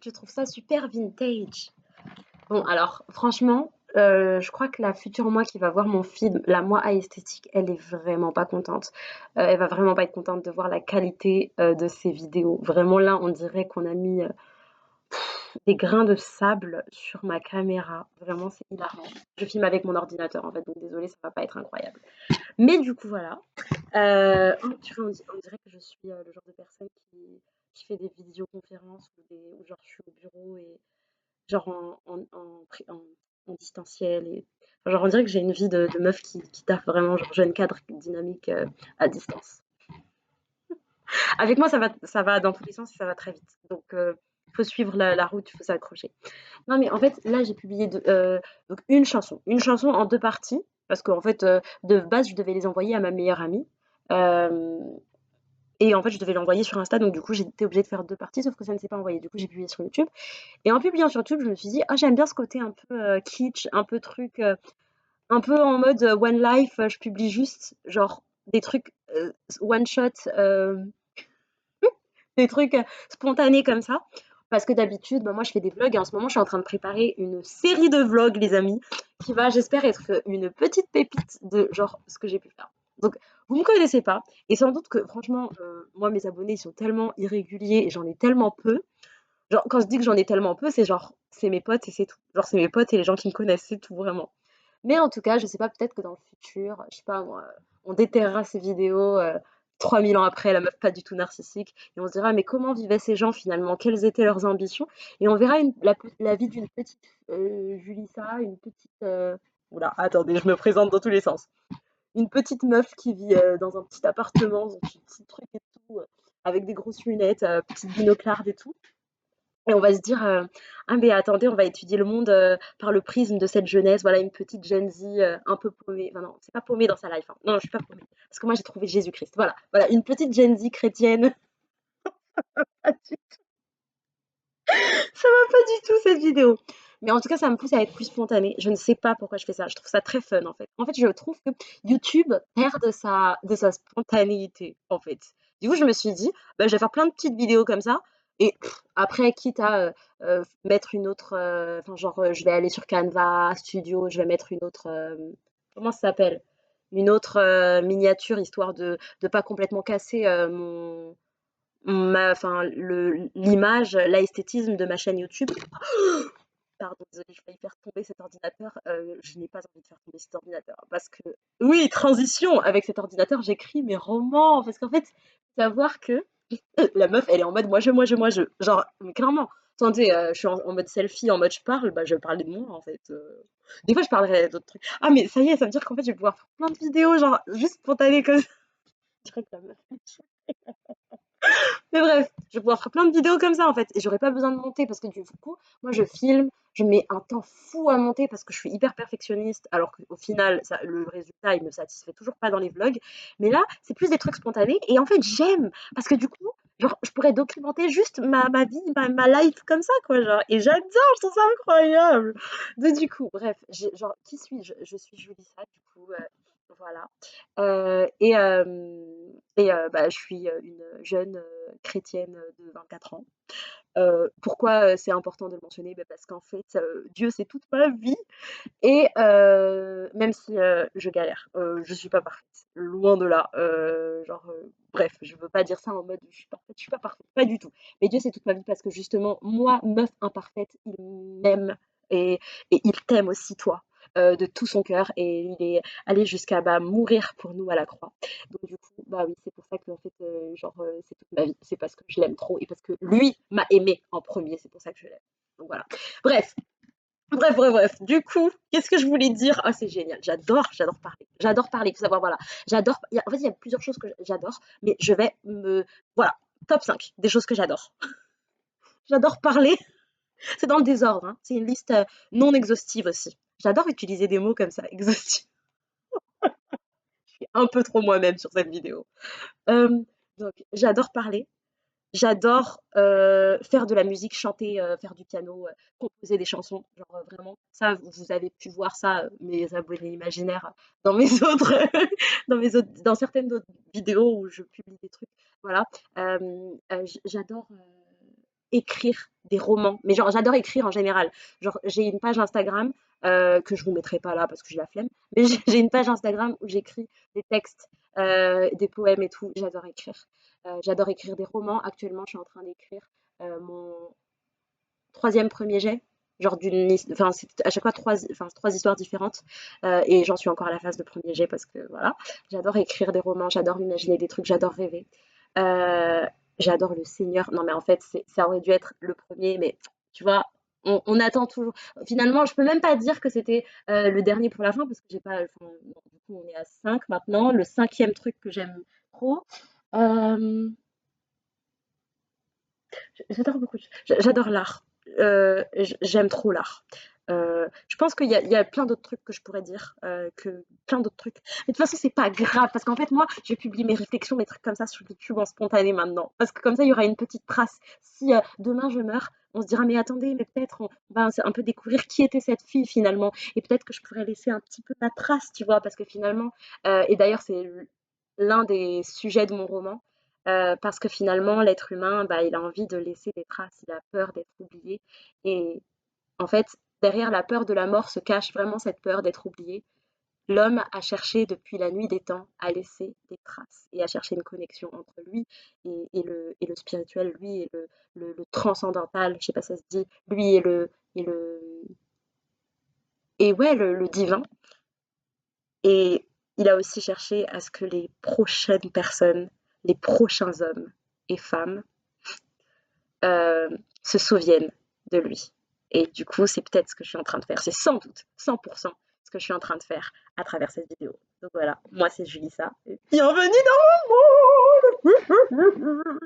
Je trouve ça super vintage. Bon, alors, franchement, je crois que la future moi qui va voir mon feed, la moi à esthétique, elle est vraiment pas contente. Elle va vraiment pas être contente de voir la qualité de ces vidéos. Vraiment, là, on dirait qu'on a mis des grains de sable sur ma caméra. Vraiment, c'est hilarant. Je filme avec mon ordinateur, en fait, donc désolée, ça va pas être incroyable. Mais du coup, voilà. Oh, purée, on dirait que je suis le genre de personne qui fait des vidéoconférences ou genre je suis au bureau et genre en distanciel. Et, enfin, genre, on dirait que j'ai une vie de meuf qui taffe vraiment, genre jeune cadre dynamique à distance. Avec moi, ça va dans tous les sens et ça va très vite. Donc, il faut suivre la route, il faut s'accrocher. Non, mais en fait, là, j'ai publié donc une chanson en deux parties, parce qu'en fait, de base, je devais les envoyer à ma meilleure amie. Euh, et en fait, je devais l'envoyer sur Insta, donc du coup, j'étais obligée de faire deux parties, sauf que ça ne s'est pas envoyé. Du coup, j'ai publié sur YouTube. Et en publiant sur YouTube, je me suis dit, ah, j'aime bien ce côté un peu kitsch, un peu truc, un peu en mode One Life, je publie juste, genre, des trucs one shot, des trucs spontanés comme ça. Parce que d'habitude, bah, moi, je fais des vlogs et en ce moment, je suis en train de préparer une série de vlogs, les amis, qui va, j'espère, être une petite pépite de genre ce que j'ai pu faire. Donc, vous me connaissez pas et sans doute que, franchement, moi, mes abonnés, ils sont tellement irréguliers et j'en ai tellement peu. Genre, quand je dis que j'en ai tellement peu, c'est genre, c'est mes potes et c'est tout. Genre, c'est mes potes et les gens qui me connaissent, c'est tout, vraiment. Mais en tout cas, je sais pas, peut-être que dans le futur, je sais pas moi, on déterrera ces vidéos 3000 ans après, la meuf pas du tout narcissique, et on se dira, mais comment vivaient ces gens finalement? Quelles étaient leurs ambitions? Et on verra la vie d'une petite Julissa, une petite. Oula, attendez, je me présente dans tous les sens. Une petite meuf qui vit dans un petit appartement, dans un petit truc et tout, avec des grosses lunettes, petite binoclarde et tout. Et on va se dire, ah mais attendez, on va étudier le monde par le prisme de cette jeunesse. Voilà, une petite Gen Z un peu paumée. Enfin non, c'est pas paumée dans sa life, hein. Non, je suis pas paumée. Parce que moi, j'ai trouvé Jésus-Christ. Voilà, voilà, une petite Gen Z chrétienne. Ah, ça va pas du tout cette vidéo. Mais en tout cas, ça me pousse à être plus spontanée. Je ne sais pas pourquoi je fais ça. Je trouve ça très fun en fait. En fait, je trouve que YouTube perd de sa spontanéité en fait. Du coup, je me suis dit, bah, je vais faire plein de petites vidéos comme ça. Et après, quitte à mettre une autre, enfin genre, je vais aller sur Canva Studio, je vais mettre une autre, comment ça s'appelle? Une autre miniature histoire de pas complètement casser enfin, l'image, l'esthétisme de ma chaîne YouTube. Pardon, désolée, j'ai failli faire tomber cet ordinateur. Je n'ai pas envie de faire tomber cet ordinateur parce que, oui, transition, avec cet ordinateur, j'écris mes romans. Parce qu'en fait, faut savoir que la meuf, elle est en mode moi, je. Genre, mais clairement, attendez, je suis en mode selfie, en mode je parle, bah, je vais parler de moi en fait. Des fois, je parlerai d'autres trucs. Ah, mais ça y est, ça veut dire qu'en fait, je vais pouvoir faire plein de vidéos, genre, juste spontanées comme ça. Je dirais que la meuf. Mais bref, je vais pouvoir faire plein de vidéos comme ça en fait. Et j'aurais pas besoin de monter parce que du coup, moi je filme, je mets un temps fou à monter parce que je suis hyper perfectionniste, alors qu'au final, le résultat il me satisfait toujours pas dans les vlogs. Mais là, c'est plus des trucs spontanés et en fait j'aime parce que du coup, genre, je pourrais documenter juste ma vie, ma life comme ça quoi. Genre, et j'adore, je trouve ça incroyable. Donc, du coup, bref, genre, qui suis-je? Je suis Julissa, du coup, voilà. Bah, je suis une jeune chrétienne de 24 ans. Pourquoi c'est important de le mentionner? Bah, parce qu'en fait, Dieu, c'est toute ma vie. Et même si je galère, je suis pas parfaite. Loin de là. Genre, bref, je veux pas dire ça en mode je suis parfaite, je suis pas parfaite. Pas du tout. Mais Dieu, c'est toute ma vie parce que justement, moi, meuf imparfaite, il m'aime et, et il t'aime aussi, toi. De tout son cœur et il est allé jusqu'à bah, mourir pour nous à la croix. Donc du coup, bah oui, c'est pour ça que en fait, genre, c'est toute ma vie. C'est parce que je l'aime trop et parce que lui m'a aimé en premier. C'est pour ça que je l'aime. Donc voilà. Bref, bref. Du coup, qu'est-ce que je voulais dire? Ah, c'est génial. J'adore parler. J'adore parler. Il faut savoir, voilà. En fait, il y a plusieurs choses que j'adore, mais je vais me. Voilà. Top 5 des choses que j'adore. J'adore parler. C'est dans le désordre, hein. C'est une liste non exhaustive aussi. J'adore utiliser des mots comme ça, exhaustifs. Je suis un peu trop moi-même sur cette vidéo. Euh, donc, j'adore parler. J'adore faire de la musique, chanter, faire du piano, composer des chansons, genre vraiment. Ça, vous avez pu voir ça, mes abonnés imaginaires, dans mes autres, dans certaines autres vidéos où je publie des trucs. Voilà. J'adore écrire des romans. Mais genre, j'adore écrire en général. Genre, j'ai une page Instagram que je vous mettrai pas là parce que j'ai la flemme. Mais j'ai une page Instagram où j'écris des textes, des poèmes et tout. J'adore écrire des romans. Actuellement, je suis en train d'écrire mon troisième premier jet. Genre enfin, c'est à chaque fois trois histoires différentes. Et j'en suis encore à la phase de premier jet parce que voilà. J'adore écrire des romans, j'adore imaginer des trucs, j'adore rêver. Euh, J'adore le Seigneur. Non, mais en fait, ça aurait dû être le premier, mais tu vois, on attend toujours. Finalement, je peux même pas dire que c'était le dernier pour la fin parce que j'ai pas. Enfin, non, du coup, on est à 5 maintenant. Le cinquième truc que j'aime trop. Euh, J'adore beaucoup de j'adore l'art. J'aime trop l'art. Je pense qu'il y a plein d'autres trucs que je pourrais dire, que plein d'autres trucs. Mais de toute façon, c'est pas grave parce qu'en fait, moi, je publie mes réflexions, mes trucs comme ça sur YouTube en spontané maintenant. Parce que comme ça, il y aura une petite trace. Si demain je meurs, on se dira, mais attendez, mais peut-être on va un peu découvrir qui était cette fille finalement. Et peut-être que je pourrais laisser un petit peu ma trace, tu vois, parce que finalement, et d'ailleurs, c'est l'un des sujets de mon roman. Parce que finalement, l'être humain, bah, il a envie de laisser des traces, il a peur d'être oublié. Et en fait, derrière la peur de la mort se cache vraiment cette peur d'être oublié. L'homme a cherché depuis la nuit des temps à laisser des traces et à chercher une connexion entre lui et le spirituel, lui et le transcendantal, je sais pas si ça se dit, lui et ouais, le divin. Et il a aussi cherché à ce que les prochaines personnes, les prochains hommes et femmes se souviennent de lui. Et du coup, c'est peut-être ce que je suis en train de faire. C'est sans doute, 100% ce que je suis en train de faire à travers cette vidéo. Donc voilà, moi c'est Julissa. Et bienvenue dans mon monde.